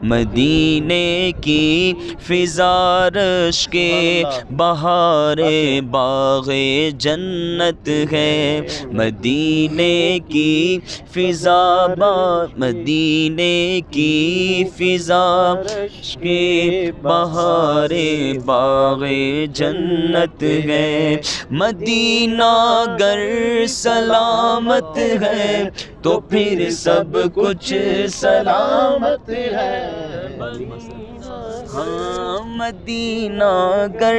مدینے کی فضا رش کے بہار باغ جنت ہے، مدینے کی فضا مدینے کی فضا رش کے بہار باغ جنت ہے، مدینہ گر سلامت ہے تو پھر سب کچھ سلامت ہے، ہاں مدینہ گر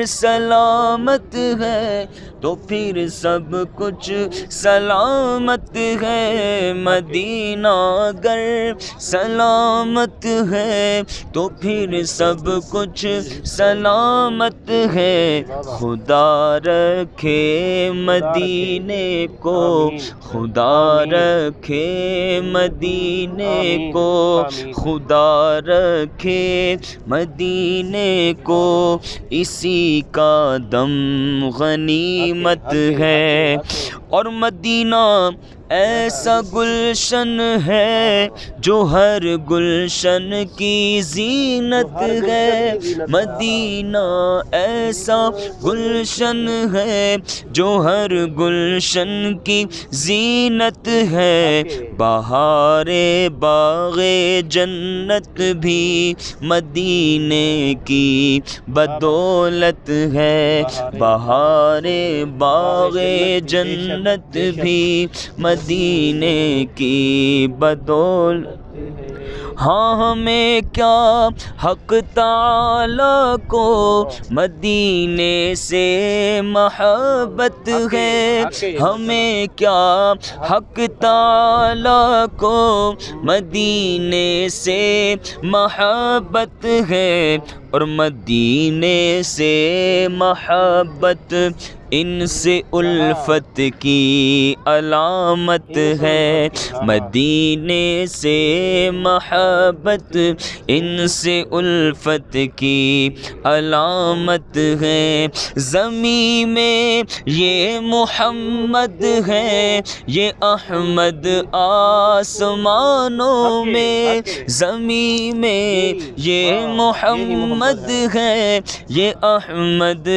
سلامت ہے تو پھر سب کچھ سلامت ہے، مدینہ گر سلامت ہے تو پھر سب کچھ سلامت ہے، خدا رکھے مدینے کو، خدا رکھے مدینے کو، خدا رکھے مدینے کو، اسی کا دم غنیمت ہے، اور مدینہ ایسا گلشن ہے جو ہر گلشن کی زینت ہے، مدینہ ایسا گلشن ہے جو ہر گلشن کی زینت ہے، بہار باغ جنت بھی مدینے کی بدولت ہے، بہار باغ جنت بھی مدینے کی بدولت، ہاں ہمیں کیا حق تعالی کو مدینے سے محبت ہے، ہمیں کیا حق تعالی کو مدینے سے محبت ہے، اور مدینے سے محبت ان سے الفت کی علامت ہے، مدینے سے محبت ان سے الفت کی علامت ہے، زمین میں یہ محمد ہے یہ احمد آسمانوں میں، زمین میں یہ محمد ہے یہ احمد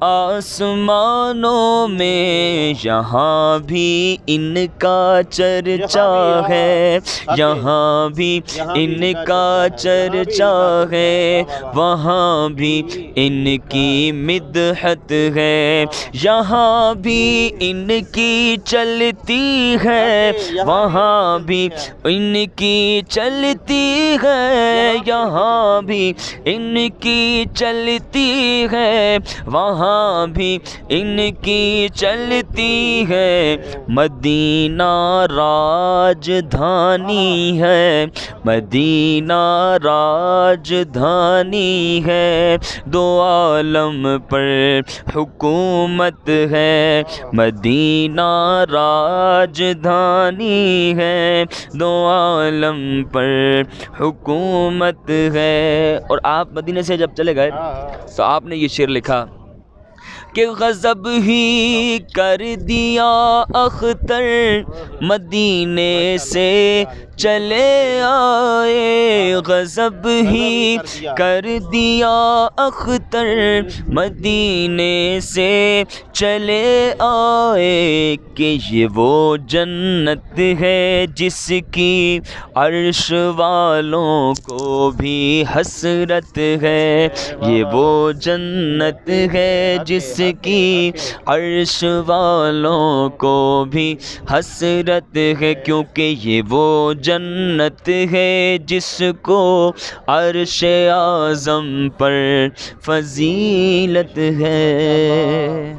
آسمانوں میں، یہاں بھی ان کا چرچا ہے، یہاں بھی ان کا چرچا ہے، وہاں بھی ان کی مدحت ہے، یہاں بھی ان کی چلتی ہے، وہاں بھی ان کی چلتی ہے، یہاں بھی ان کی چلتی ہے، وہاں بھی ان کی چلتی ہے، مدینہ راجدھانی ہے، مدینہ راجدھانی ہے، دو عالم پر حکومت ہے، مدینہ راجدھانی ہے، دو عالم پر حکومت ہے، اور آپ مدینے سے جب چلے گئے تو آپ نے یہ شعر لکھا کہ غضب ہی کر دیا اختر مدینے سے چلے آئے، غضب ہی کر دیا اختر مدینے سے چلے آئے، کہ یہ وہ جنت ہے جس کی عرش والوں کو بھی حسرت ہے، یہ وہ جنت ہے جس کی عرش والوں کو بھی حسرت ہے، کیونکہ یہ وہ جنت ہے جس کو عرش اعظم پر فضیلت ہے۔